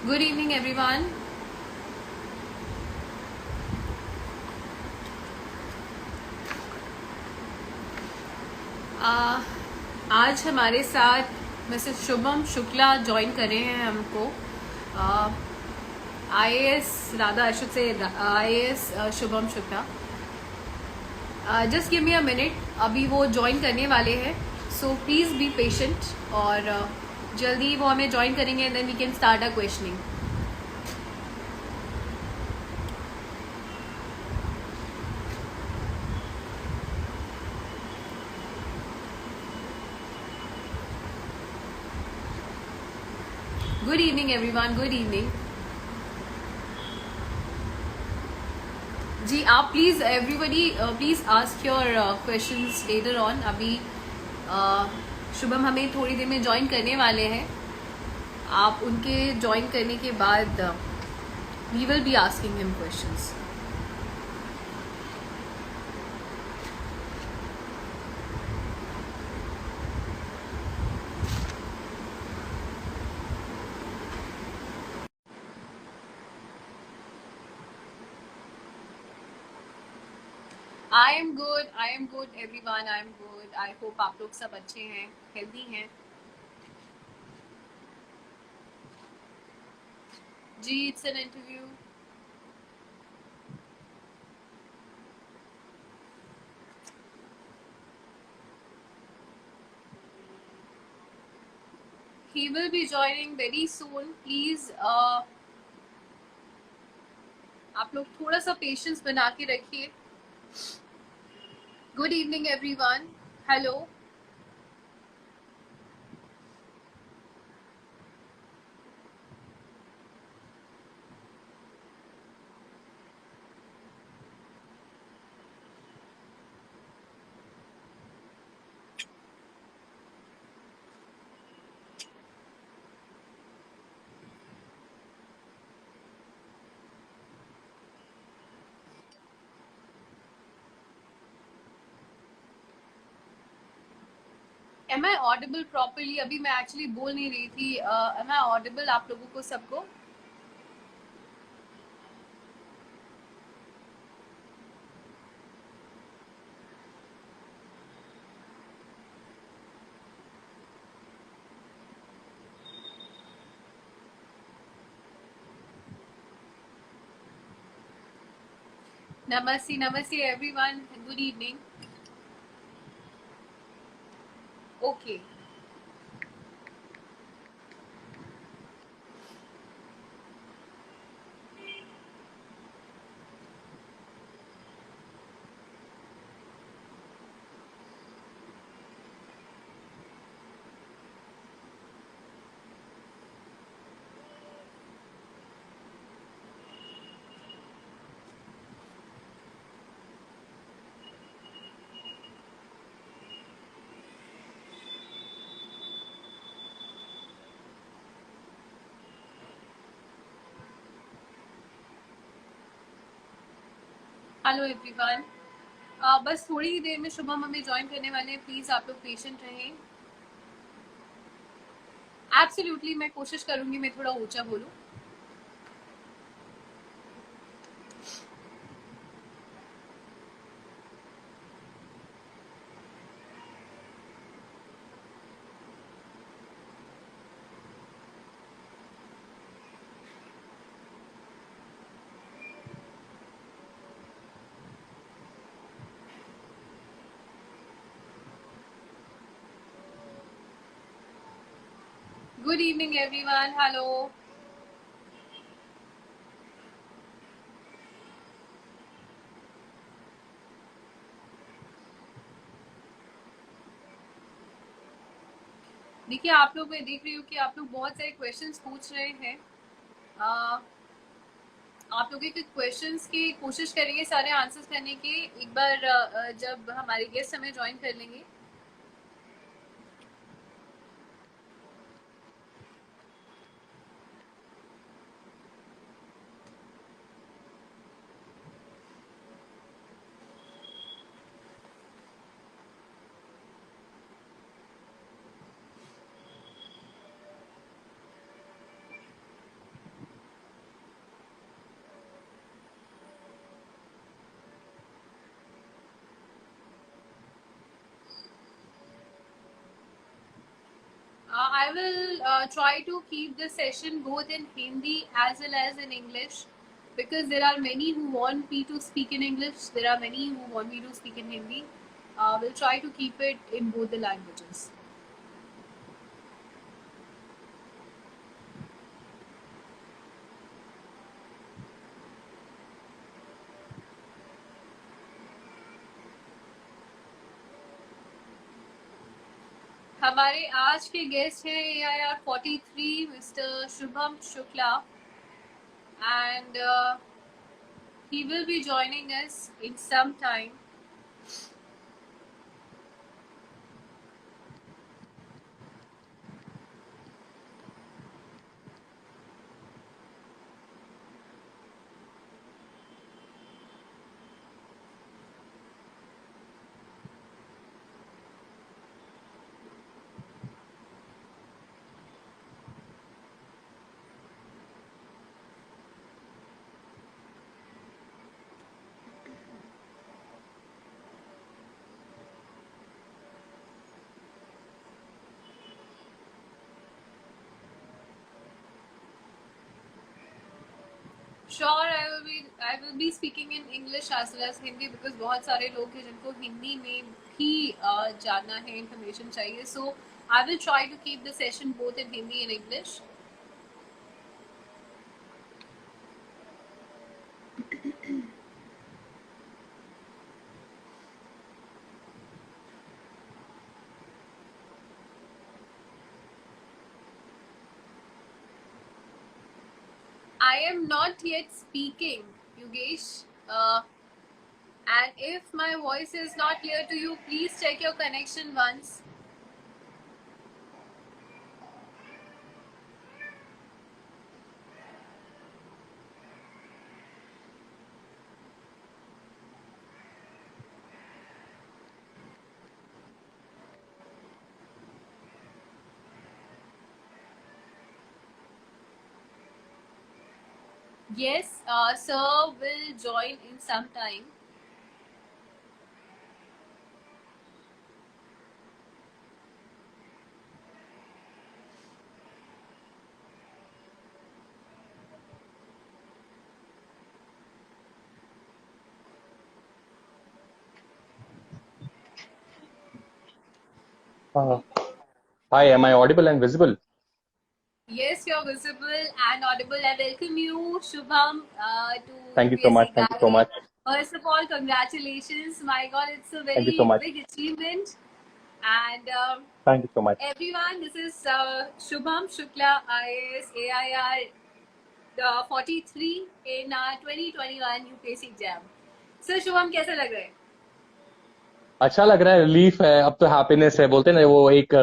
Good evening, everyone. आज हमारे साथ मिसेस शुभम शुक्ला ज्वाइन कर रहे हैं हमको। IAS राधा अशोक से IAS Shubham Shukla. Just give me a minute, अभी वो ज्वाइन करने वाले हैं, सो प्लीज़ बी पेशेंट और जल्दी वो हमें ज्वाइन करेंगे and then we can start a questioning. Good evening, everyone. Good evening. जी आप please everybody please ask your questions later on. अभी शुभम हमें थोड़ी देर में ज्वाइन करने वाले हैं। आप उनके ज्वाइन करने के बाद we will be asking him questions. I am good everyone, I am good. I hope आप लोग सब अच्छे हैं, हेल्दी हैं। जी it's an interview. He will be joining very soon. Please आप लोग थोड़ा सा पेशेंस बना के रखिए। Good evening everyone. Hello. Am I audible properly? अभी मैं एक्चुअली बोल नहीं रही थी। एम आई ऑडिबल आप लोगों को सबको? नमस्ते everyone, good evening. Okay hello everyone. बस थोड़ी ही देर में शुभम हमें ज्वाइन करने वाले हैं। प्लीज आप लोग पेशेंट रहें। एब्सोल्युटली मैं कोशिश करूंगी मैं थोड़ा ऊंचा बोलूं। Good evening everyone. हेलो। देखिए आप लोग, मैं देख रही हूँ कि आप लोग बहुत सारे क्वेश्चंस पूछ रहे हैं। आप लोग के क्वेश्चंस की कोशिश करेंगे सारे आंसर्स करने की एक बार जब हमारे गेस्ट हमें ज्वाइन कर लेंगे। I will try to keep the session both in Hindi as well as in English, because there are many who want me to speak in English. There are many who want me to speak in Hindi. We'll try to keep it in both the languages. हमारे आज के guest हैं AIR 43 mister Shubham Shukla, and he will be joining us in some time. Sure, I will be speaking in English as well as Hindi, because बहुत सारे लोग हैं जिनको हिंदी में भी जानना है, information चाहिए. So I will try to keep the session both in Hindi and English. I am not yet speaking, Yugesh. And if my voice is not clear to you, please check your connection once. Yes, sir will join in some time. Hi, am I audible and visible? Yes, you're visible and audible. I welcome you, Shubham, to Thank you so much. UPSC Thank you so much. First of all, congratulations. My God, it's a Thank you so very much. big achievement. And Thank you so much. everyone, this is Shubham Shukla, IAS AIR 43 in 2021 UPSC exam. So, Shubham, कैसा लग रहा है? अच्छा लग रहा है, relief है, अब तो हैप्पीनेस है. बोलते हैं ना वो एक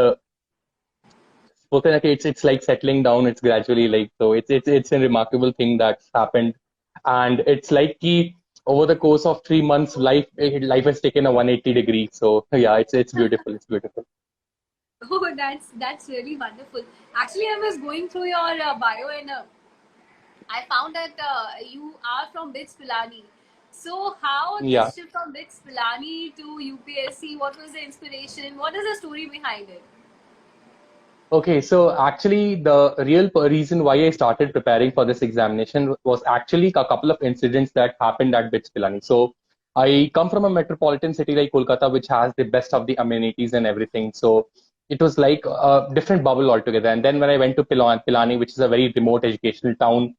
बोलते हैं ना कि it's like settling down. It's gradually like, so it's a remarkable thing that's happened, and it's like कि over the course of 3 months, life has taken a 180 degree. So yeah, it's beautiful. It's beautiful. Oh, that's really wonderful. Actually, I was going through your bio, and I found that you are from BITS Pilani. So how Yeah. this shift from BITS Pilani to UPSC? What was the inspiration? What is the story behind it? Okay, so actually the real reason why I started preparing for this examination was actually a couple of incidents that happened at BITS Pilani. So I come from a metropolitan city like Kolkata, which has the best of the amenities and everything. So it was like a different bubble altogether. And then when I went to Pilani, which is a very remote educational town,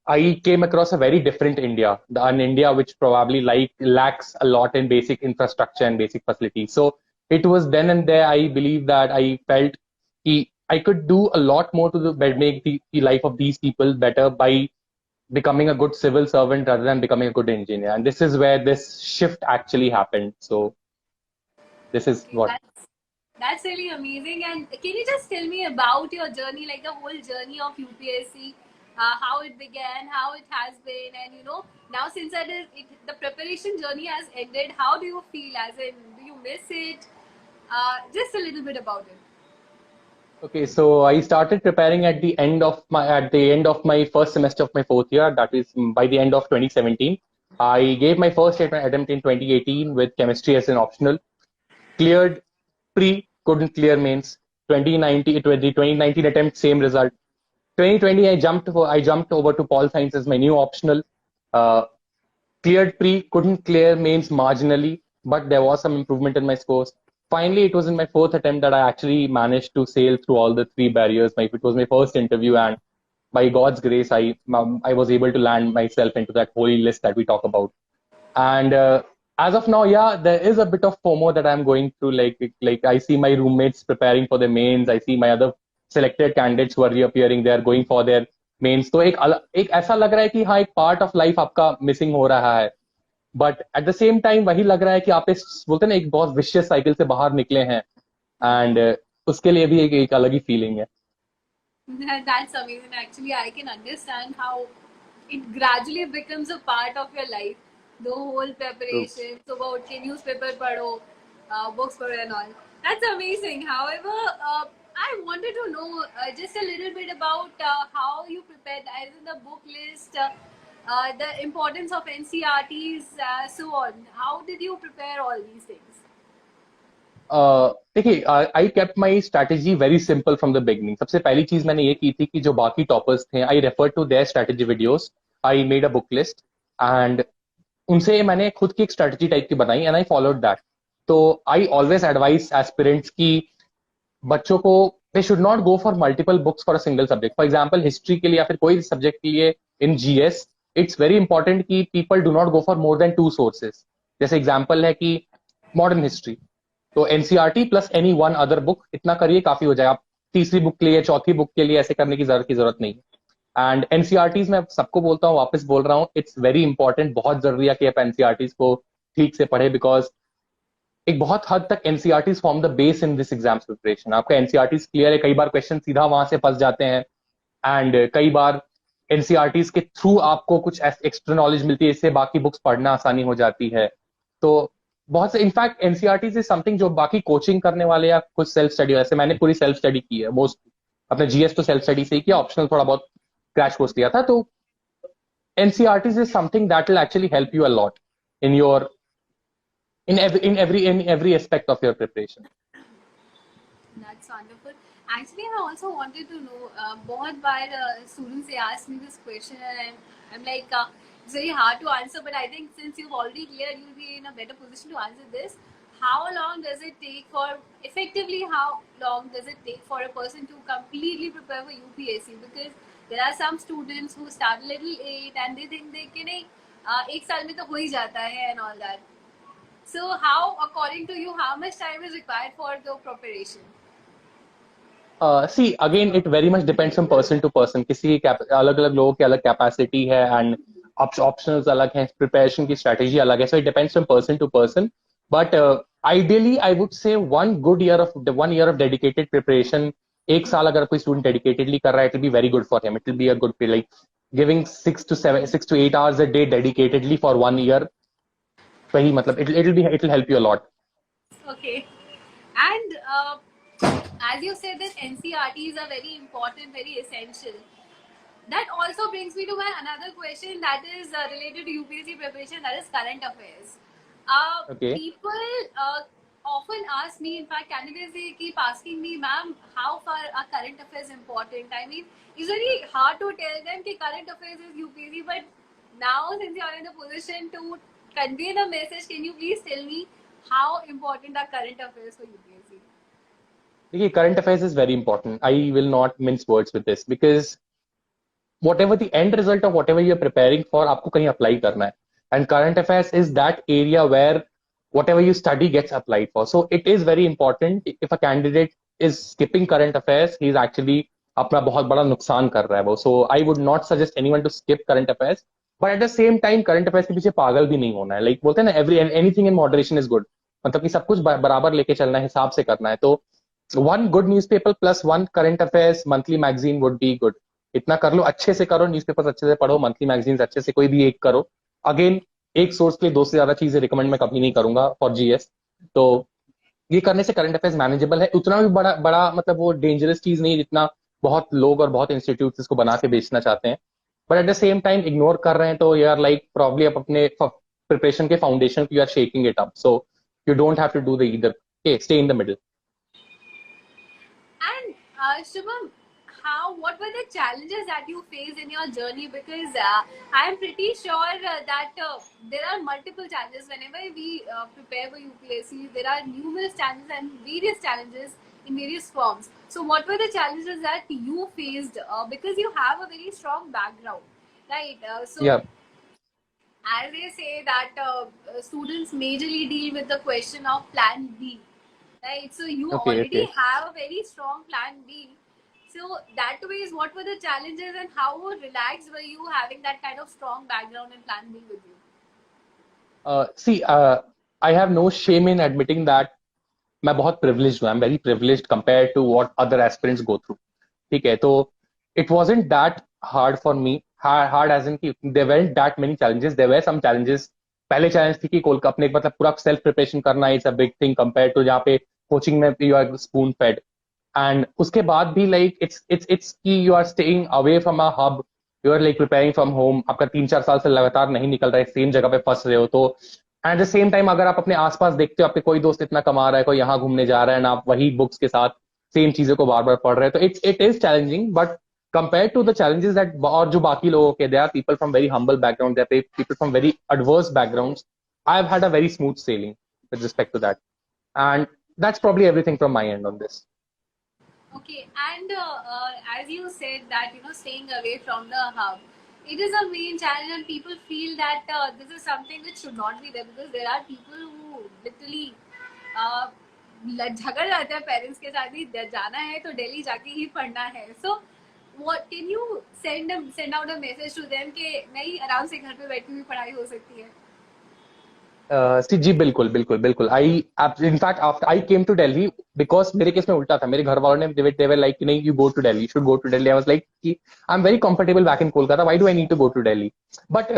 I came across a very different India, an India which probably lacks a lot in basic infrastructure and basic facilities. So it was then and there I believe that I felt I could do a lot more to make the life of these people better by becoming a good civil servant rather than becoming a good engineer. And this is where this shift actually happened. So this is Okay, what. that's really amazing. And can you just tell me about your journey, like the whole journey of UPSC, how it began, how it has been, and now since the preparation journey has ended, how do you feel? As in, do you miss it? Just a little bit about it. Okay, so I started preparing at the end of my first semester of my fourth year. That is by the end of 2017. I gave my first attempt in 2018 with chemistry as an optional. Cleared pre, couldn't clear mains. 2019 attempt, same result. 2020, I jumped over to Pol Science as my new optional. Cleared pre, couldn't clear mains marginally, but there was some improvement in my scores. Finally, it was in my fourth attempt that I actually managed to sail through all the three barriers. It was my first interview, and by God's grace, I was able to land myself into that holy list that we talk about. And as of now, yeah, there is a bit of FOMO that I'm going through. Like I see my roommates preparing for their mains. I see my other selected candidates who are reappearing. They are going for their mains. तो एक ऐसा लग रहा है कि हाँ एक part of life आपका मिसिंग हो रहा है. But at the same time वही लग रहा है कि आप इस बोलते हैं ना एक बहुत विशियस साइकिल से बाहर निकले हैं. एंड उसके लिए भी एक अलग ही फीलिंग है. That's amazing. Actually, I can understand how it gradually becomes a part of your life. The whole preparation, so about के newspaper पढ़ो, books पढ़ो and all. That's amazing. However, I wanted to know just a little bit about how you prepared, as in the book list, the importance of NCRTs, so on. How did you prepare all these things? देखिए I kept my strategy very simple from the beginning. सबसे पहली चीज मैंने ये की थी कि जो बाकी टॉपर्स थे I refer to their strategy videos. I made a book list and उनसे मैंने खुद की एक स्ट्रैटेजी टाइप की बनाई एंड आई फॉलोड दैट. तो आई ऑलवेज एडवाइस एस्पिरेंट्स की बच्चों को they should not go for multiple books for a single subject. For example history के लिए या फिर कोई सब्जेक्ट के लिए in GS it's very important कि people do not go for more than 2 sources. जैसे एग्जाम्पल है कि मॉडर्न हिस्ट्री तो NCERT plus any one other book इतना करिए काफी हो जाए. आप तीसरी बुक के लिए चौथी बुक के लिए ऐसे करने की जरूरत नहीं है. एंड एनसीईआरटीज मैं सबको बोलता हूँ वापस बोल रहा हूँ इट्स वेरी इंपॉर्टेंट. बहुत जरूरी है कि आप एनसीईआरटीज को ठीक से पढ़े बिकॉज एक बहुत हद तक NCERTs form the base in this exams preparation. आपका एनसीईआरटीज क्लियर है कई बार क्वेश्चन सीधा वहां से फंस जाते हैं एंड कई बार एनसीईआरटीज के थ्रू आपको कुछ एक्स्ट्रा नॉलेज मिलती है इससे बाकी बुक्स पढ़ना आसानी हो जाती है. तो बहुत से इनफैक्ट एनसीईआरटीज इज समथिंग जो बाकी कोचिंग करने वाले या कुछ सेल्फ स्टडी वैसे मैंने पूरी सेल्फ स्टडी की है. मोस्ट अपने जीएस तो सेल्फ स्टडी से ही किया ऑप्शनल थोड़ा बहुत क्रैश कोर्स लिया था. तो NCERTs is something that will actually help you a lot in your in every aspect of your preparation. That's wonderful. Actually, I also wanted to know, बहुत बार students they ask me this question and I'm like, it's very hard to answer, but I think since you've already cleared, you'll be in a better position to answer this. How long does it take how long does it take for a person to completely prepare for UPSC? Because there are some students who start a little late and they think they can, एक साल में तो हो ही जाता है and all that. So how, according to you, how much time is required for the preparation? See, again, it very much depends from person to person. किसी अलग अलग लोगों की अलग कैपेसिटी है एंड ऑप्शनल्स अलग हैं, प्रिपरेशन की स्ट्रेटेजी अलग है. So it depends from person to person. But ideally I would say 1 year of dedicated preparation. एक साल अगर कोई स्टूडेंट डेडिकेटेडली कर रहा है it will be very good for him. It will be a good like giving 6 to 8 hours a day dedicatedly for 1 year. वही मतलब it will help you a lot. Okay. And as you said that NCRTs are very important, very essential. That also brings me to my another question that is related to UPSC preparation, that is current affairs. Okay. People often ask me, in fact candidates they keep asking me, ma'am, how far are current affairs important? I mean, it's very hard to tell them that current affairs is UPSC, but now since you are in the position to convey the message, can you please tell me how important are current affairs for UPSC? देखिए current affairs is very important. I will not mince words with this because whatever the end result of whatever you are preparing for आपको कहीं apply करना है. And current affairs is that area where whatever you study gets applied for. So it is very important. If a candidate is skipping current affairs, he is actually अपना बहुत बड़ा नुकसान कर रहा है वो. So I would not suggest anyone to skip current affairs. But at the same time current affairs के पीछे पागल भी नहीं होना है. लाइक बोलते हैं ना anything in moderation is good. मतलब कि सब कुछ बराबर लेके चलना है, हिसाब से करना है. तो 1 good newspaper plus 1 current affairs monthly magazine would be good. इतना कर लो, अच्छे से करो, न्यूज़पेपर्स अच्छे से पढ़ो, मंथली मैगजीन अच्छे से कोई भी एक करो. अगेन एक सोर्स के लिए 2 से ज्यादा चीजें रिकमेंड मैं कभी नहीं करूंगा फॉर जीएस. तो ये करने से करंट अफेयर्स मैनेजेबल है. उतना भी बड़ा मतलब वो डेंजरस चीज नहीं जितना बहुत लोग और बहुत इंस्टीट्यूट इसको बना के बेचना चाहते हैं. But at the same time ignore कर रहे हैं तो यू आर लाइक प्रॉब्ली आप अपने प्रिपरेशन के foundation you are shaking it up. So you don't have to do the either. Okay, stay in the middle. Shubham, what were the challenges that you faced in your journey? Because I am pretty sure that there are multiple challenges whenever we prepare for UPSC. There are numerous challenges and various challenges in various forms. So what were the challenges that you faced? Because you have a very strong background, right? So Yeah. as they say that students majorly deal with the question of plan B, right? So you Okay. already Okay. have a very strong plan B. So that ways, what were the challenges and how relaxed were you having that kind of strong background and plan B with you? See, I have no shame in admitting that मैं बहुत privileged हूँ. I'm very privileged compared to what other aspirants go through. ठीक है, तो it wasn't that hard for me. Hard as in कि there weren't that many challenges. There were some challenges. पहले challenge थी कि कोलकाता अपने मतलब पूरा सेल्फ प्रिपरेशन करना is a big thing compare to जहाँ पे कोचिंग में you are spoon fed. And उसके बाद भी लाइक इट्स कि you are staying away from a hub. You are like preparing from home. आपका 3-4 साल से लगातार नहीं निकल रहा है, सेम जगह पे फंस रहे हो. तो एट द सेम टाइम अगर आप अपने आसपास देखते हो आपके कोई दोस्त इतना कमा रहा है, कोई यहाँ घूमने जा रहा है, ना आप वही बुक्स के साथ सेम चीजों को बार बार पढ़ रहे हैं, तो it is challenging. But compared to the challenges that और जो बाकी लोगों के, there are people from very humble background, there are people from very adverse backgrounds. I've had a very smooth sailing with respect to that, and that's probably everything from my end on this. Okay, and as you said that staying away from the hub, it is a main challenge, and people feel that this is something which should not be there because there are people who literally uh, झगड़ जाते हैं parents के साथ ही जाना है तो दिल्ली जाके ही पढ़ना है. सो what can you send out a message to them कि नहीं आराम से घर पे बैठ के भी पढ़ाई हो सकती है? जी बिल्कुल बिल्कुल बिल्कुल. I in fact after I came to Delhi because मेरे केस में उल्टा था. मेरे घर वालों ने दे वर लाइक नहीं, you go to Delhi, should go to Delhi. I was like कि I am very comfortable back in Kolkata, why do I need to go to Delhi. But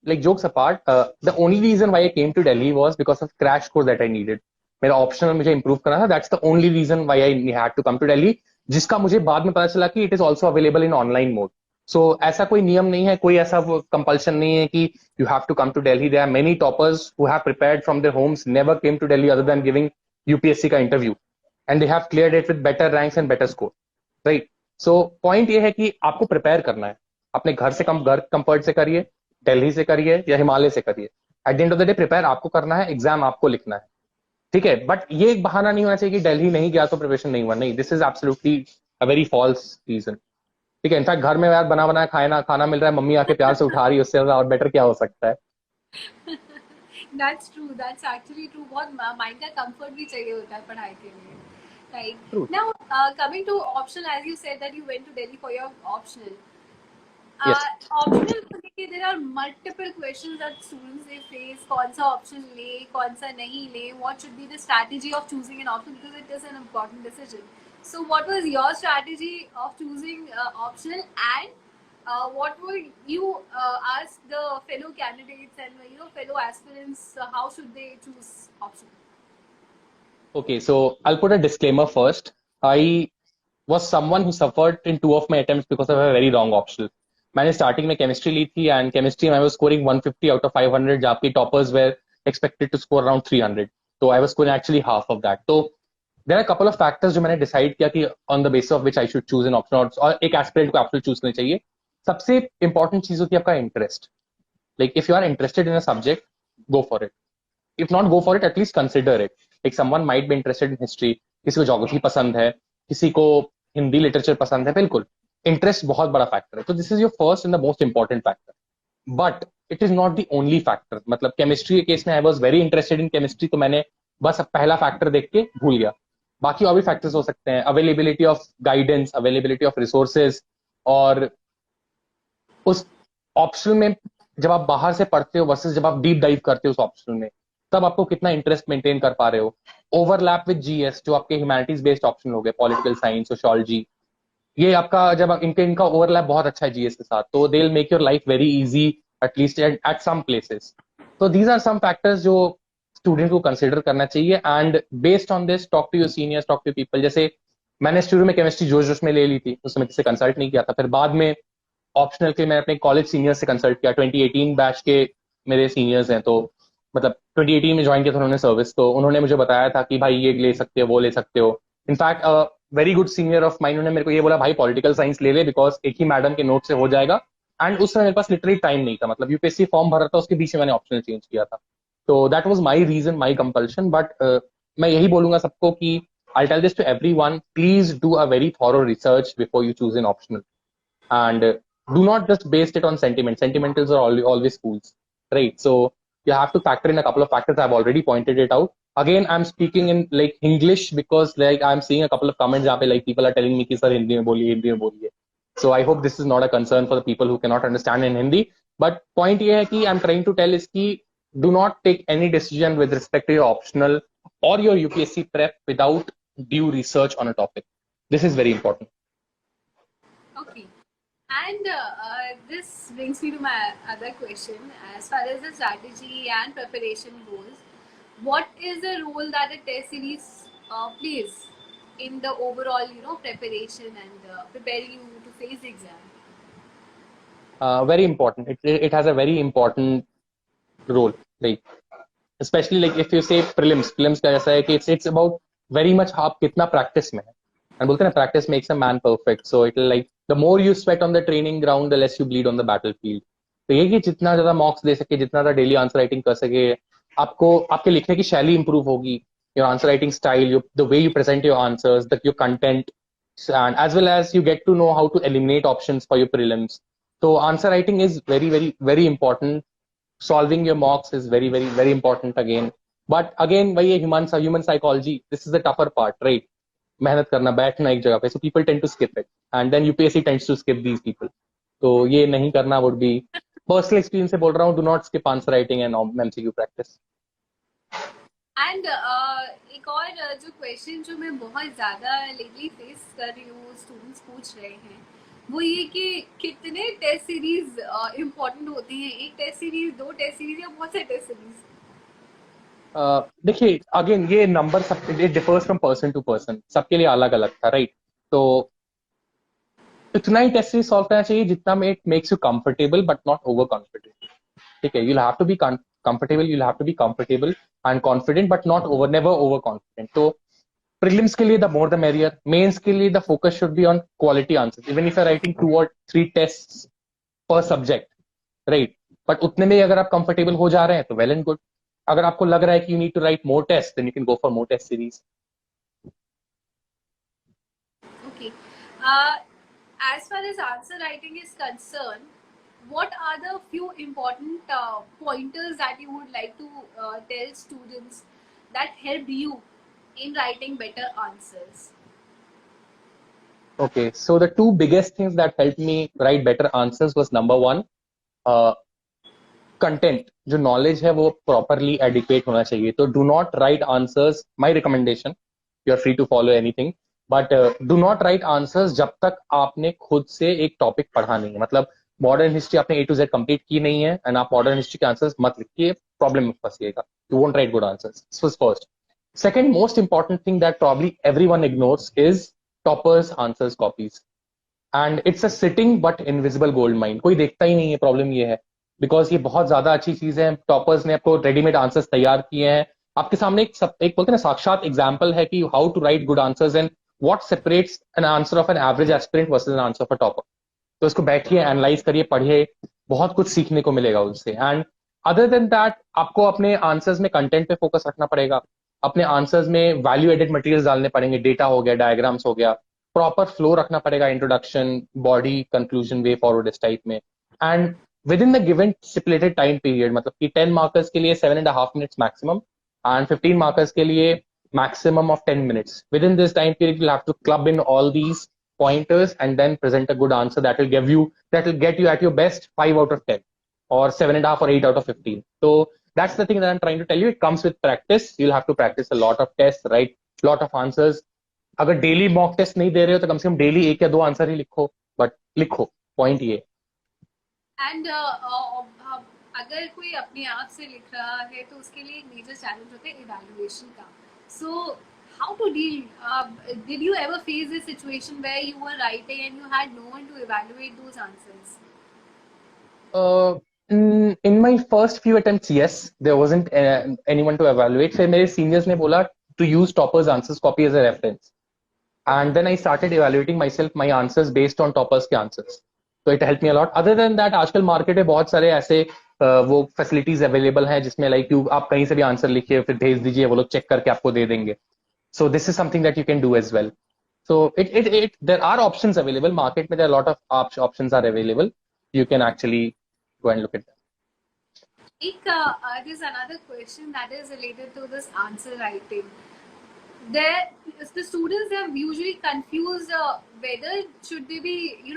like jokes apart, the only reason why I came to Delhi was because of crash course that I needed. मेरा optional मुझे improve करना था. That's the only reason why I had to come to Delhi, जिसका मुझे बाद में पता चला कि it is also available in online mode. So ऐसा कोई नियम नहीं है, कोई ऐसा कंपल्शन नहीं है कि you have to come to Delhi. There are many toppers who have prepared from their homes, never came to Delhi other than giving UPSC का interview, and they have cleared it with better ranks and better score, right? So point ये है कि आपको prepare करना है. अपने घर से घर कंफर्ट से करिए, दिल्ली से करिए या हिमालय से करिए. At the end of the day prepare आपको करना है, एग्जाम आपको लिखना है. ठीक है, बट ये एक बहाना नहीं होना चाहिए कि दिल्ली नहीं गया तो प्रिपरेशन नहीं हुआ. नहीं, this is absolutely a very false reason. ठीक है, इनफैक्ट घर में यार बना बनाया खाना मिल रहा है, मम्मी आके प्यार से उठा रही है, उससे ज्यादा और बेटर क्या हो सकता है. That's true. That's actually true. बहुत माइंड का कंफर्ट भी चाहिए होता है पढ़ाई के लिए. Right. True. Now, coming to optional, as you said that you went to Delhi for your optional. Yes. Optional को लेके there are multiple questions that students they face. कौन सा option ले, कौन सा नहीं ले. What should be the strategy of choosing an option because it is an important decision. So, what was your strategy of choosing optional, and what would you ask the fellow candidates and fellow aspirants? How should they choose option? Okay, so I'll put a disclaimer first. I was someone who suffered in 2 of my attempts because of a very wrong optional. मैंने starting में chemistry ली थी and chemistry में I was scoring 150 out of 500, जबकि toppers were expected to score around 300. तो I was scoring actually half of that. तो there are couple of factors जो मैंने डिसाइड किया कि on the basis of which I should choose an option, और एक aspirant को एप्सुलेट चूज करनी चाहिए. सबसे इंपॉर्टेंट चीज होती है आपका interest. Like if you are interested in a subject, go for it. if not go for it, at least consider it. Like someone might be interested in history, किसी को ज्योग्राफी पसंद है, किसी को हिंदी लिटरेचर पसंद है. बिल्कुल, इंटरेस्ट बहुत बड़ा फैक्टर है. तो this is your first and the most important factor. But it is not the only factor. मतलब केमिस्ट्री के केस में I was very interested in chemistry, तो मैंने बस पहला फैक्टर देख के भूल गया. बाकी और भी फैक्टर्स हो सकते हैं, availability of guidance, availability of resources, और उस ऑप्शन में जब आप बाहर से पढ़ते हो वर्सेस जब आप डीप डाइव करते हो उस ऑप्शन में, तब आपको कितना इंटरेस्ट मेंटेन कर पा रहे हो. ओवरलैप विद जीएस, जो आपके ह्यूमैनिटीज बेस्ड ऑप्शन हो गए, पॉलिटिकल साइंस, सोशियोलॉजी, ये आपका जब इनका ओवरलैप बहुत अच्छा है जीएस के साथ, तो they will make your life very easy at least at some places. तो दीज आर सम फैक्टर्स जो स्टूडेंट को कंसिडर करना चाहिए. And based on this talk to your seniors, talk to people. जैसे मैंने शुरू में केमिस्ट्री जोश जोश में ले ली थी, उसमें किसी से कंसल्ट नहीं किया था. फिर बाद में ऑप्शनल के मैंने अपने कॉलेज सीनियर्स से कंसल्ट किया. 2018 बैच के मेरे सीनियर्स हैं, तो मतलब 2018 में ज्वाइन किया था उन्होंने सर्विस, तो उन्होंने मुझे बताया था कि भाई ये ले सकते हो, वो ले सकते हो. In fact very good senior of mine, उन्होंने मेरे को ये बोला भाई पॉलिटिकल साइंस ले ले बिकॉज एक ही मैडम के नोट से हो जाएगा। एंड उस समय मेरे पास लिटरली टाइम नहीं था, मतलब यूपीएससी फॉर्म भरा था उसके बीच में मैंने ऑप्शनल चेंज किया था। तो that was my reason, my compulsion. But मैं यही बोलूंगा सबको कि I'll tell this to everyone, please do a very thorough research before you choose an optional. And do not just base it on sentiment. Sentimentals are always fools, right? So you have to factor in a couple of factors. I've already pointed it out. Again, I'm speaking in like English because like I'm seeing a couple of comments where like people are telling me कि sir Hindi में बोलिए, हिंदी में बोलिए. So I hope this is not a concern for the people who cannot understand in Hindi. But point ये है कि I'm trying to tell is कि do not take any decision with respect to your optional or your UPSC prep without due research on a topic. This is very important. Okay. And this brings me to my other question. As far as the strategy and preparation goes, what is the role that a test series plays in the overall, preparation and preparing you to face the exam? Very important. It has a very important role. Like especially like if you say prelims का ऐसा है कि it's about very much आप कितना practice में है. And बोलते हैं ना practice makes a man perfect. So it like the more you sweat on the training ground, the less you bleed on the battlefield. तो ये कि जितना ज्यादा मॉक्स दे सके, जितना ज्यादा डेली आंसर राइटिंग कर सके, आपको आपके लिखने की शैली इंप्रूव होगी, your answer writing style, the way you present your answers, your content, and as well as you get to know how to eliminate options for your prelims. So answer writing is very, very, very important. Solving your mocks is very, very, very important again. But again, वही human psychology, this is the tougher part, right? मेहनत करना, बैठना एक जगह पे. So people tend to skip it, and then UPSC tends to skip these people. तो ये नहीं करना would be personal experience से बोल रहा हूँ. Do not skip answer writing and MCQ practice. And एक और जो क्वेश्चन जो मैं बहुत ज़्यादा लेटली फेस कर रही हूँ, स्टूडेंट्स पूछ रहे हैं, वो ये कि कितने टेस्ट सीरीज इम्पोर्टेंट होती हैं? एक टेस्ट सीरीज, दो टेस्ट सीरीज या बहुत से टेस्ट सीरीज? देखिए अगेन ये नंबर सब it differs from person to person, सबके लिए अलग अलग था, राइट? तो इतना ही टेस्ट सीरीज सॉल्व करना चाहिए जितना में it makes you comfortable but not over confident. ठीक है, you'll have to be comfortable, you'll have to be comfortable and confident but not over, never over confident. तो prelims के लिए the more the merrier. Mains के लिए the focus should be on quality answers, even if you're writing 2 or 3 tests per subject, right? but उतने में अगर आप comfortable हो जा रहे हैं तो well and good. अगर आपको लग रहा है कि you need to write more tests, then you can go for more test series. Okay. As far as answer writing is concerned, what are the few important pointers that you would like to tell students that helped you in writing better answers? Okay, so the 2 biggest things that helped me write better answers was number 1, content, जो knowledge है वो properly adequate होना चाहिए. तो do not write answers, my recommendation, you are free to follow anything, but do not write answers जब तक आपने खुद से एक टॉपिक पढ़ा नहीं है. मतलब मॉडर्न हिस्ट्री आपने A to Z कंप्लीट की नहीं है एंड आप मॉडर्न हिस्ट्री के आंसर्स मत लिखिए, प्रॉब्लम में फंसिएगा. You won't write good answers. This was first. Second most important thing that probably everyone ignores is toppers answers copies. And it's a sitting but invisible gold mine. कोई देखता ही नहीं है. Problem ये है बिकॉज ये बहुत ज्यादा अच्छी चीज है. टॉपर्स ने आपको रेडीमेड आंसर्स तैयार किए हैं आपके सामने. एक बोलते हैं ना साक्षात एग्जाम्पल है कि how to write good answers and what separates an answer of an average aspirant versus an answer of a topper. तो इसको बैठिए, एनालाइज करिए, पढ़िए, बहुत कुछ सीखने को मिलेगा उससे. एंड अदर देन दैट आपको अपने आंसर्स में कंटेंट पे फोकस रखना पड़ेगा. अपने आंसर्स में वैल्यू एडेड मटेरियल्स डालने पड़ेंगे. डेटा हो गया, डायग्राम्स हो गया, प्रॉपर फ्लो रखना पड़ेगा. Introduction, body, conclusion, way forward इस टाइप में. And with in the given stipulated time period, मतलब कि 10 मार्कर्स के लिए 7.5 minutes मैक्सिमम एंड 15 मार्कर्स के लिए maximum of 10 minutes. Within this time period, you'll have to club in all these pointers and then present a good answer that will get you at your best 5 out of 10 or 7.5 or 8 out of 15. So that's the thing that I'm trying to tell you. It comes with practice. You'll have to practice a lot of tests, write lot of answers. अगर daily mock test नहीं दे रहे हो तो कम से कम daily 1 या 2 answer ही लिखो, but लिखो. Point ये. एंड अगर कोई अपने आप से लिख रहा है तो उसके लिए एक मेजर चैलेंज होता है इवैल्यूएशन का. सो how to deal, did you ever face this situation where you were writing and you had no one to evaluate those answers? In my first few attempts, yes, there wasn't anyone to evaluate. फिर मेरे seniors ने बोला to use toppers answers copy as a reference. and then I started evaluating myself, my answers based on toppers के answers. So it helped me a lot. Other than that, आजकल market में बहुत सारे ऐसे वो facilities available हैं जिसमें like you आप कहीं से भी आंसर लिखिए फिर भेज दीजिए, वो लोग चेक करके आपको दे देंगे. So this is something that you can do as well. So it there are options available. Market में there are a lot of options are available. You can actually go and look at them. There's another question that is related to this answer writing. There, the students have usually confused whether should they be, in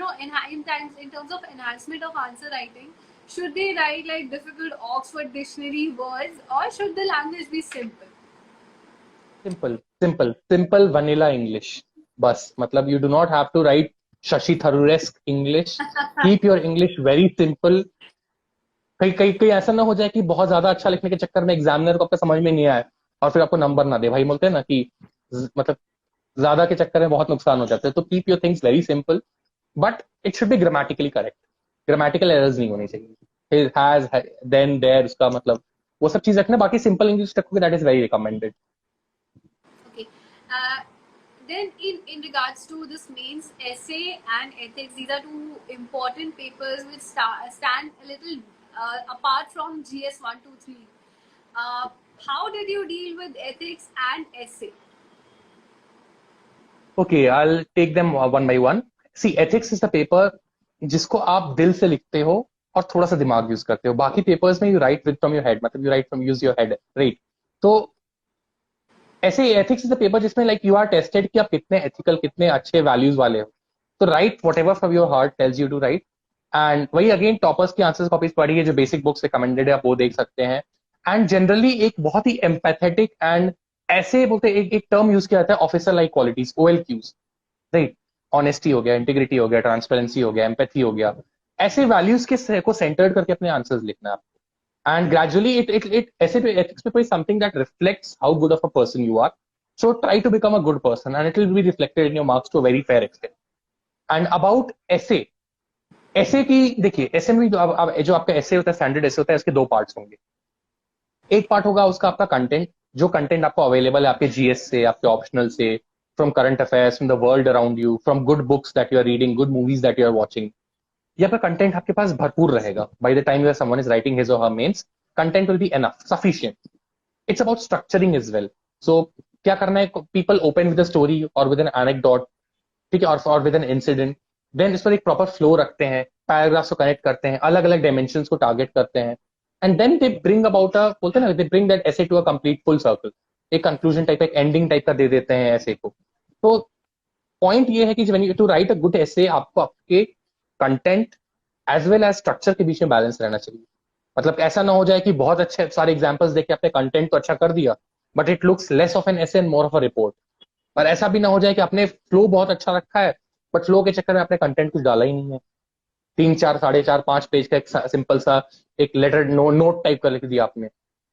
terms of enhancement of answer writing, should they write like difficult Oxford Dictionary words or should the language be simple? Simple vanilla English. बस मतलब you do not have to write Shashi Tharuresque English. Keep your English very simple. कहीं कहीं कहीं ऐसा ना हो जाए कि बहुत ज्यादा अच्छा लिखने के चक्कर में एग्जामिनर को आपका समझ में नहीं आए और फिर आपको नंबर ना दे. भाई बोलते हैं ना कि मतलब ज्यादा के चक्कर में बहुत नुकसान हो जाता है. तो keep your things very simple, but it should be grammatically correct. Grammatical errors नहीं होनी चाहिए. हैज, देन, देयर, उसका मतलब वो सब चीज रखना. बाकी सिंपल इंग्लिश रखोगे that is very recommended. Okay. Then in regards to this mains, essay and ethics, these are two important papers which stand a little apart from GS 1, 2, 3. How did you deal with ethics and essay? Okay, I'll take them one by one. See, ethics is the paper जिसको आप दिल से लिखते हो और थोड़ा सा दिमाग यूज करते हो. बाकी पेपर्स में you write with from your head, मतलब you write from use your head, right. तो ऐसे एथिक्स इज द पेपर जिसमें लाइक यू आर टेस्टेड कि आप कितने एथिकल, कितने अच्छे वैल्यूज वाले हो. तो write whatever from your heart tells you to write. And वही अगेन टॉपर्स की आंसर कॉपीज पढ़िए, जो बेसिक बुक्स रिकमेंडेड है आप वो देख सकते हैं. एंड जनरली एक बहुत ही एम्पैथेटिक एंड ऐसे बोलते एक टर्म यूज किया जाता है officer like qualities, OLQs, right. Honesty हो गया, इंटीग्रिटी हो गया, ट्रांसपेरेंसी हो गया, एम्पैथी हो गया. ऐसे वैल्यूज के को सेंटर्ड करके अपने आंसर्स लिखना है आपको. And gradually it ऐसे ethics paper is something that reflects how good of a person you are. So try to become a good person and it will be reflected in your marks to a very fair extent. And about essay की देखिए, essay में जो आपका essay होता है, standard essay होता है, इसके दो पार्ट्स होंगे. एक पार्ट होगा उसका आपका कंटेंट, जो कंटेंट आपको अवेलेबल है आपके GS से, आपके ऑप्शनल से, from current affairs, from the world around you, from good books that you are reading, good movies that you are watching. ये आपका कंटेंट आपके पास भरपूर रहेगा. By the time someone is writing his or her mains, content will be enough, sufficient. It's about structuring is well. So क्या करना है, people open with a story और विद एन एनेक्डोट, ठीक है, और विद एन इंसिडेंट. देन इस पर एक प्रॉपर फ्लो रखते हैं, पैराग्राफ्स को कनेक्ट करते हैं, अलग अलग डायमेंशंस को टारगेट करते हैं. And then they bring about a, बोलते हैं ना, they bring that essay to a complete full circle. एक कंक्लूजन टाइप, एक एंडिंग टाइप का दे देते हैं ऐसे को. तो पॉइंट ये है कि when you to write a good essay, आपको आपके content as well as structure के बीच में बैलेंस रहना चाहिए. मतलब ऐसा ना हो जाए कि बहुत अच्छे सारे एग्जांपल्स देके आपने कंटेंट तो अच्छा कर दिया but it looks less of an essay and more of a report. और ऐसा भी ना हो जाए कि आपने फ्लो बहुत अच्छा रखा है बट फ्लो के चक्कर में आपने कंटेंट कुछ डाला ही नहीं है. 3, 4, 4.5, 5 पेज का एक सिंपल सा एक लेटर नोट टाइप का लिख दिया आपने.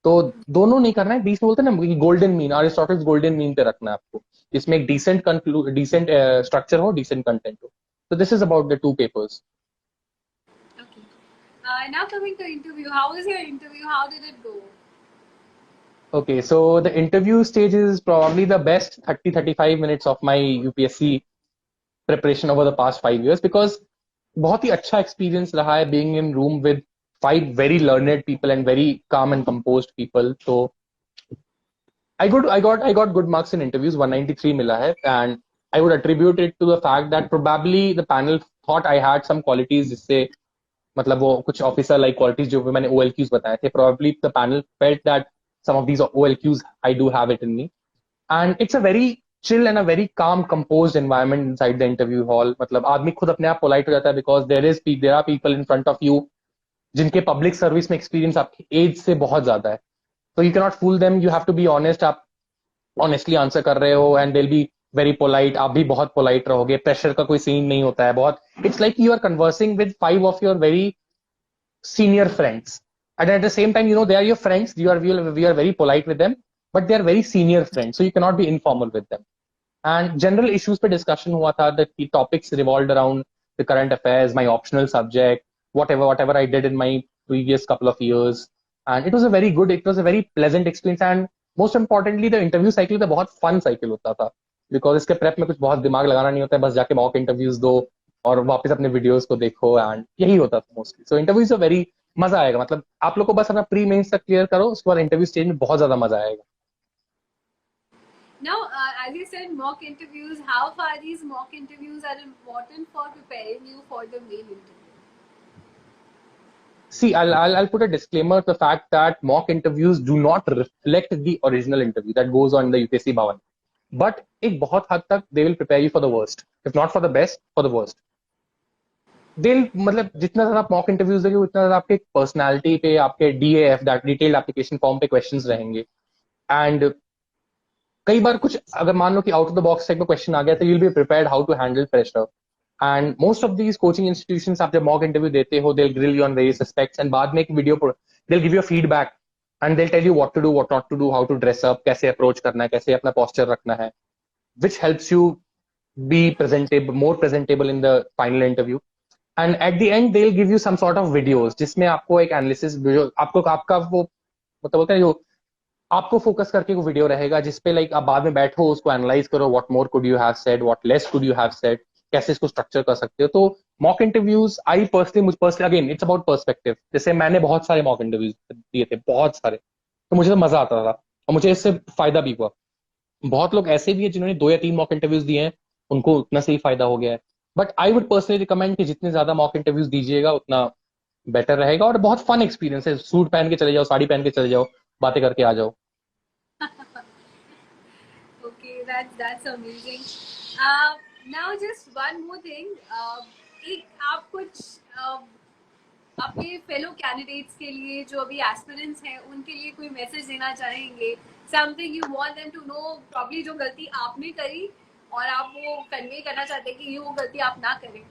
तो दोनों नहीं करना है, बीच में बोलते हैं ना golden mean, Aristotle's golden mean पे रखना है आपको, जिसमें एक डिसेंट स्ट्रक्चर हो, डिसेंट कंटेंट हो. So this is about the two papers. Okay. Now coming to interview, how was your interview? How did it go? Okay, so the interview stage is probably the best 30-35 minutes of my UPSC preparation over the past 5 years, because बहुत ही अच्छा experience रहा है being in room with 5 very learned people and very calm and composed people. So I got good marks in interviews, 193 मिला है, and I would attribute it to the fact that probably the panel thought I had some qualities जिससे मतलब वो कुछ officer like qualities जो मैंने OLQs बताए थे, probably the panel felt that some of these OLQs I do have it in me. And it's a very chill and a very calm, composed environment inside the interview hall. मतलब आदमी खुद अपने आप polite हो जाता है, because there are people in front of you जिनके public service में एक्सपीरियंस आपकी एज से बहुत ज्यादा है. तो you cannot fool them, you have to be honest. आप ऑनेस्टली आंसर कर रहे हो and they will be very polite, आप भी बहुत पोलाइट रहोगे. प्रेशर का कोई सीन नहीं होता है बहुत. It's like you are conversing with 5 of your very senior friends, and at the same time, you know, they are your friends. We are very polite with them, but they are very senior friends, so you cannot be informal with them. And general issues पे discussion हुआ था. The topics revolved around the current affairs, my optional subject, whatever I did in my previous couple of years, and it was a very pleasant experience. And most importantly, the interview cycle था बहुत fun cycle होता था. Because इसके prep में कुछ बहुत दिमाग लगाना नहीं होता है, बस जाके मॉक इंटरव्यूज दो और वापस अपने वीडियोस को देखो, एंड यही होता था मोस्टली. सो इंटरव्यूज वेरी मजा आएगा. मतलब आप लोग को बस अपना प्री मेंस तक क्लियर करो, उसके बाद इंटरव्यू स्टेज में बहुत ज्यादा मजा आएगा. Now, as you said, mock interviews, how far these mock interviews are important for preparing you for the main interview? See, I'll put a disclaimer to the fact that mock interviews do not reflect the original interview that goes on in the UPSC Bhavan. But एक बहुत हद तक they will prepare you for the worst. If not for the best, for the worst. They'll मतलब जितना ज्यादा आप mock interviews देंगे उतना ज्यादा आपके पर्सनालिटी पे, आपके DAF that detailed application form पे क्वेश्चंस रहेंगे. एंड कई बार कुछ अगर मान लो कि out of the box type का क्वेश्चन आ गया तो you will be prepared how to handle pressure. And most of these coaching institutions आप जब मॉक इंटरव्यू देते हो, they'll grill you on various aspects and बाद में एक video they'll give you a feedback and they'll tell you what to do, what not to do, how to dress up, कैसे approach करना है, कैसे अपना posture रखना है, which helps you be presentable, more presentable in the final interview. And at the end they'll give you some sort of videos जिसमें आपको एक एनालिसिस, आपको आपका वो मतलब होता है जो आपको फोकस करके वो वीडियो रहेगा जिसपे लाइक आप बाद में बैठो, उसको एनालाइज करो, what more could you have said, what less could you have said, कैसे इसको स्ट्रक्चर कर सकते हो. तो mock interviews I personally again it's about perspective. जैसे मैंने बहुत सारे मॉक इंटरव्यूज दिए थे, बहुत सारे, तो मुझे तो मजा आता था और मुझे इससे फायदा भी हुआ. बहुत लोग ऐसे भी है जिन्होंने 2 या 3 मॉक इंटरव्यूज दिए हैं, उनको उतना से ही फायदा हो गया है. But I would personally recommend कि जितने ज्यादा मॉक इंटरव्यूज दीजिएगा उतना बेटर रहेगा. और बहुत फन एक्सपीरियंस है, सूट पहन के चले जाओ, साड़ी पहन के चले जाओ, बातें करके आ जाओ. Okay, that's amazing. Now just one more thing. एक आप कुछ अपने फेलो कैंडिडेट्स के लिए जो अभी एस्पिरेंट्स हैं उनके लिए कोई मैसेज देना चाहेंगे? Something you want them to know, probably जो गलती आपने करी और आप वो कन्वे करना चाहते हैं कि ये वो गलती आप ना करें.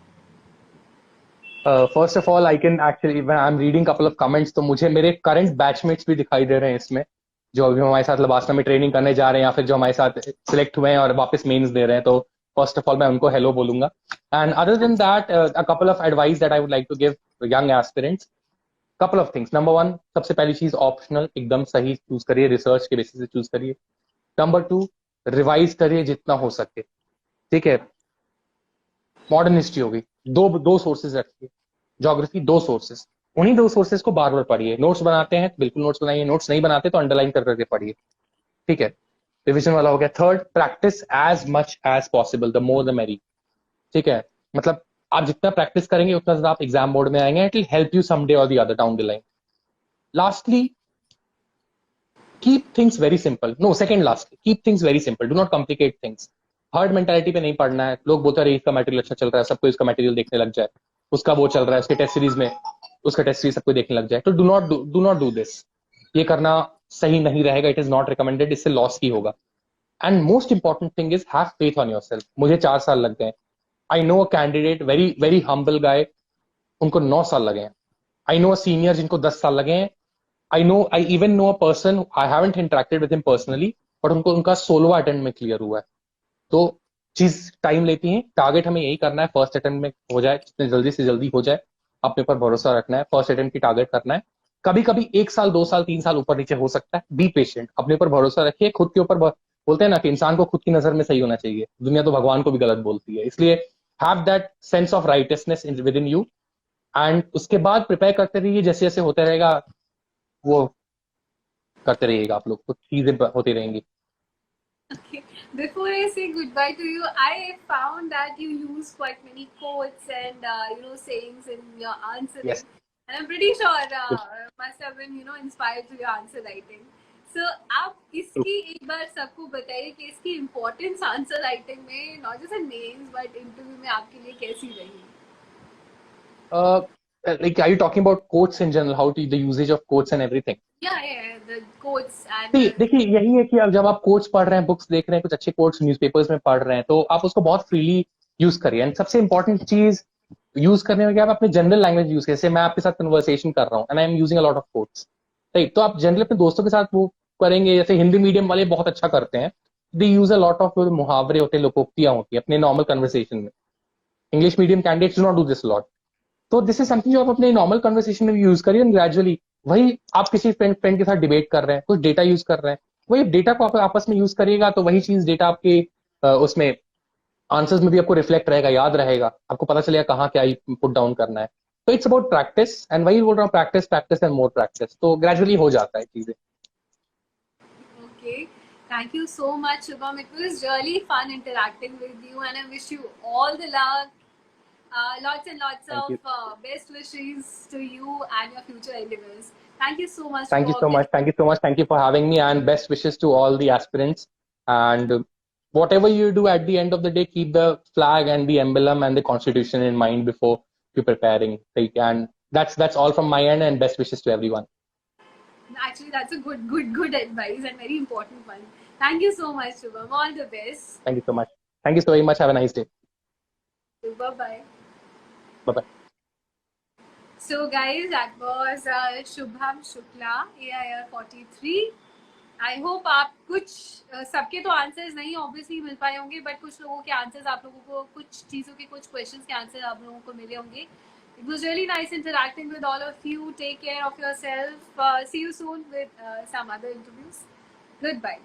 First of all I can actually when I am reading couple of comments तो मुझे मेरे करंट बैचमेट्स भी दिखाई दे रहे हैं इसमें, जो अभी हमारे साथ लबासना में ट्रेनिंग करने जा रहे हैं या फिर जो हमारे साथ सिलेक्ट हुए हैं और वापस मेंस दे रहे हैं. तो फर्स्ट ऑफ ऑल मैं उनको हेलो बोलूंगा. And other than that a couple of advice that I would like to give young aspirants. Couple of things. Number 1, सबसे पहली चीज ऑप्शनल एकदम सही चूज करिए, रिसर्च के बेसिस से चूज करिए. नंबर 2, रिवाइज करिए जितना हो सके. ठीक है, मॉडर्न हिस्ट्री होगी, दो सोर्सेज रखिए. ज्योग्राफी 2 सोर्सेज, उन्हीं 2 सोर्सेज को बार बार पढ़िए. नोट्स बनाते हैं बिल्कुल नोट्स बनाइए, नोट्स नहीं बनाते तो अंडरलाइन कर करके पढ़िए. ठीक है, रिविजन वाला हो गया. Third, practice as much as possible, the more the merrier. ठीक है, मतलब आप जितना प्रैक्टिस करेंगे उतना ज्यादा आप एग्जाम बोर्ड में आएंगे. It will help you someday or the other down the line. Lastly, keep things very simple. No, second lastly, keep things very simple, do not complicate things. Herd mentality पे नहीं पढ़ना है. लोग बोलते हैं इसका मटेरियल अच्छा चल रहा है, सबको इसका मटेरियल देखने लग जाए, उसका वो चल रहा है, उसके टेस्ट सीरीज में उसका टेस्ट सीरीज सबको देखने लग जाए. तो डू नॉट डू दिस. ये करना सही नहीं रहेगा. It is not recommended. इससे लॉस ही होगा. And most important thing is have faith on yourself. मुझे 4 साल लग गए. I know a candidate, very very humble गाय, उनको 9 साल लगे हैं. आई नो अ सीनियर जिनको 10 साल लगे हैं. I even know a person, I haven't interacted with him personally, but उनको उनका 16वां अटेम्प्ट में क्लियर हुआ है. तो चीज टाइम लेती है. टारगेट हमें यही करना है, फर्स्ट अटेम्प्ट में हो जाए, जितने जल्दी से जल्दी हो जाए. अपने पर भरोसा रखना है, फर्स्ट अटेम्प्ट की टारगेट करना है. कभी कभी 1 साल 2 साल 3 साल ऊपर नीचे हो सकता है. बी पेशेंट, अपने ऊपर भरोसा रखिए. खुद के ऊपर बोलते हैं ना कि इंसान को खुद की नजर में सही होना चाहिए, दुनिया तो भगवान को भी गलत बोलती है. इसलिए have that sense of righteousness with in you. And उसके बाद प्रिपेयर करते रहिए. जैसे जैसे होता रहेगा वो करते रहिएगा, आप लोग को चीजें होती रहेंगी. Okay. Before I say goodbye to you, I found that you use quite many quotes and sayings in your answering, Yes. and I'm pretty sure must have been inspired to your answer writing. So आप इसकी एक बार सबको बताइए कि इसकी importance answer writing में, not just names but interview में आपके लिए कैसी रही? Like, are you talking about quotes in general? How to the usage of quotes and everything? Yeah, the quotes and देखिए यही है कि अब जब आप कोट्स पढ़ रहे हैं, बुक्स देख रहे हैं, कुछ अच्छे कोट्स न्यूज़पेपर्स में पढ़ रहे हैं, तो आप उसको बहुत फ्रीली यूज करिए. एंड सबसे इंपॉर्टेंट चीज यूज करने में क्या, आप अपने जनरल लैंग्वेज यूज करिए. जैसे मैं आपके साथ कन्वर्सेशन कर रहा हूँ and I am using a lot of quotes, right? तो आप जनरली अपने दोस्तों के साथ वो करेंगे. जैसे हिंदी मीडियम वाले बहुत अच्छा करते हैं, दे यूज अ लॉट ऑफ मुहावरे होते हैं, लोकोक्तियां होती है अपने नॉर्मल कन्वर्सेशन में. English medium candidates do not do this lot. तो दिस इज समथिंग जो आप अपने नॉर्मल कन्वर्सेशन में भी यूज करिए. ग्रेजुअली वही आप किसी फ्रेंड के साथ डिबेट कर रहे हैं, कुछ डेटा यूज कर रहे हैं, वही डेटा को आप आपस में यूज करिएगा, तो वही चीज डेटा आपके उसमें आंसर्स में भी आपको रिफ्लेक्ट रहेगा, याद रहेगा, आपको पता चलेगा कहाँ क्या पुट डाउन करना है. तो इट्स अबाउट प्रैक्टिस, एंड वही बोल रहा हूँ, practice practice and more practice. तो ग्रेजुअली हो जाता है चीजें. Okay. Thank you so much, Shubham. It was really fun interacting with you, and I wish you all the luck. Lots and lots Thank you. of best wishes to you and your future endeavors. Thank you so much Thank you for so much. giving. Thank you so much. Thank you for having me, and best wishes to all the aspirants. And whatever you do at the end of the day, keep the flag and the emblem and the constitution in mind before you're preparing. Like, and that's all from my end, and best wishes to everyone. Actually, that's a good advice and very important one. Thank you so much, Shubham. All the best. Thank you so much. Thank you so very much. Have a nice day. Bye bye. Bye bye. So, guys, that was Shubham Shukla, AIR 43. I hope आप कुछ सबके तो answers नहीं obviously मिल पाए होंगे, but कुछ लोगों के आंसर्स आप लोगों को, कुछ चीज़ों के, कुछ क्वेश्चंस के आंसर आप लोगों को मिले होंगे. It was really nice interacting with all of you. Take care of yourself. See you soon with some other interviews. Good bye.